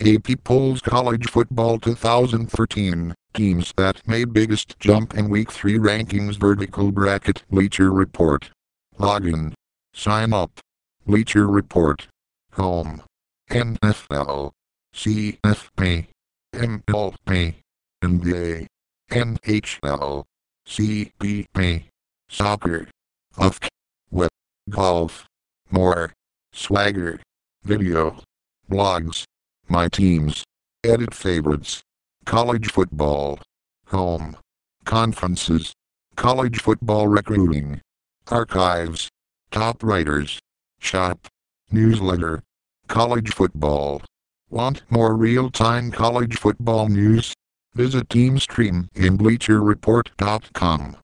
AP Polls College Football 2013, teams that made biggest jump in Week 3 rankings vertical bracket Bleacher Report. Login. Sign up. Bleacher Report. Home. NFL. CFP. MLB. NBA. NHL. CPP. Soccer. UFC. Web. Golf. More. Swagger. Video. Blogs. My teams. Edit favorites. College football. Home. Conferences. College football recruiting. Archives. Top writers. Shop. Newsletter. College football. Want more real-time college football news? Visit TeamStream in BleacherReport.com.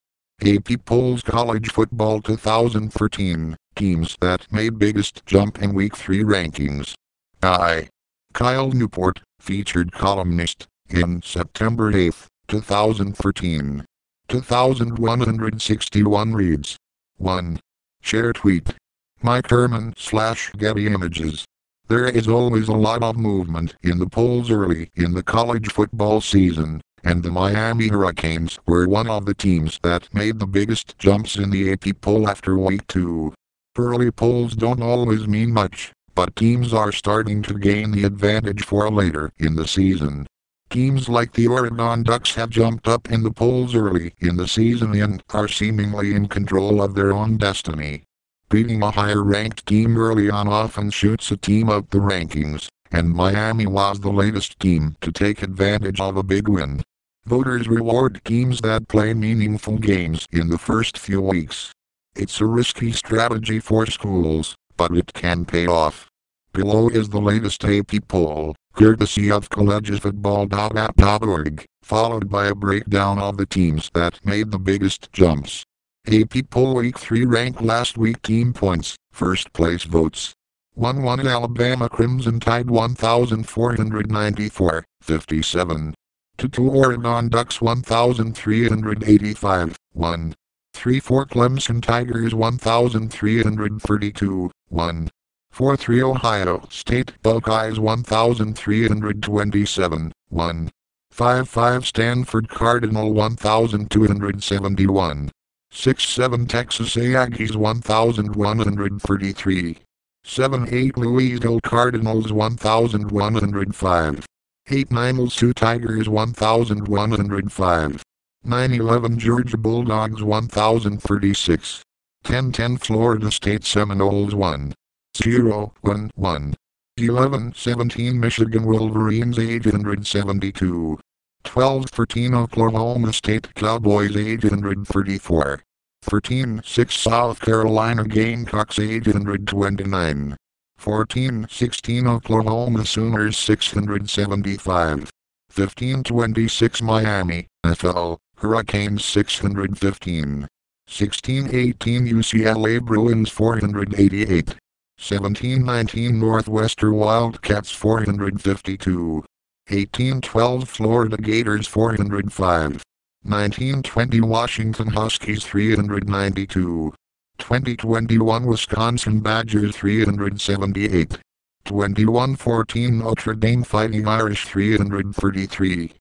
AP Polls College Football 2013, teams that made biggest jump in Week 3 rankings. By Kyle Newport, featured columnist, in September 8, 2013. 2,161 reads. 1. Share tweet. Mike Herman / Getty Images. There is always a lot of movement in the polls early in the college football season, and the Miami Hurricanes were one of the teams that made the biggest jumps in the AP poll after Week 2. Early polls don't always mean much, but teams are starting to gain the advantage for later in the season. Teams like the Oregon Ducks have jumped up in the polls early in the season and are seemingly in control of their own destiny. Beating a higher-ranked team early on often shoots a team up the rankings, and Miami was the latest team to take advantage of a big win. Voters reward teams that play meaningful games in the first few weeks. It's a risky strategy for schools, but it can pay off. Below is the latest AP poll, courtesy of collegefootball.app.org, followed by a breakdown of the teams that made the biggest jumps. AP Poll Week 3 ranked last week team points, first place votes. 1-1 Alabama Crimson Tide 1,494, 57. 2-2 Oregon Ducks 1,385, 1. 3-4 Clemson Tigers 1,332, 1. 4-3 Ohio State Buckeyes 1,327, 1. 5-5 Stanford Cardinal 1,271. 6-7 Texas Aggies 1,133. 7-8 Louisville Cardinals 1,105. 8-9 Sioux Tigers 1,105. 9-11 Georgia Bulldogs 1,036. 10-10 Florida State Seminoles 1-0-1-1. 11-17 Michigan Wolverines 872. 12-13 Oklahoma State Cowboys 834. 13-6 South Carolina Gamecocks 829. 14-16 Oklahoma Sooners 675. 15-26 Miami, NFL, Hurricanes 615. 16-18 UCLA Bruins 488. 17-19 Northwestern Wildcats 452. 18-12 Florida Gators 405. 19-20 Washington Huskies 392. 20-21 Wisconsin Badgers 378. 21-14 Notre Dame Fighting Irish 333.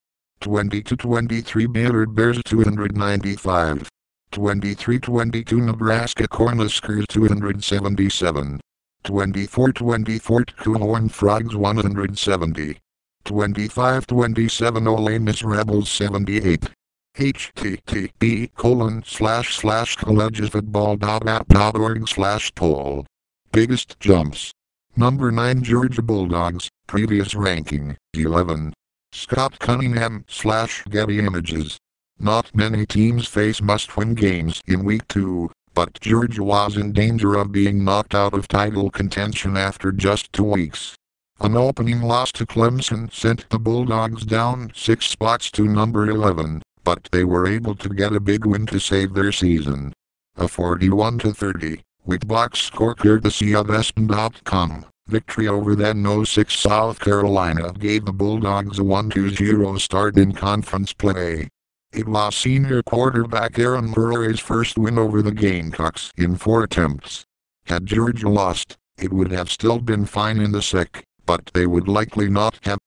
20-23 Baylor Bears 295. 23-22 Nebraska Cornhuskers 277. 24-24 Horned Frogs 170. 25-27 Ole Miss Rebels 78. http://collegefootball.app.org/poll. Biggest jumps. Number 9 Georgia Bulldogs, previous ranking, 11. Scott Cunningham / Getty Images. Not many teams face must-win games in Week 2, but Georgia was in danger of being knocked out of title contention after just 2 weeks. An opening loss to Clemson sent the Bulldogs down 6 spots to number 11, but they were able to get a big win to save their season. A 41-30, with box score courtesy of ESPN.com, victory over then 06 South Carolina gave the Bulldogs a 1-2-0 start in conference play. It was senior quarterback Aaron Murray's first win over the Gamecocks in 4 attempts. Had Georgia lost, it would have still been fine in the SEC, but they would likely not have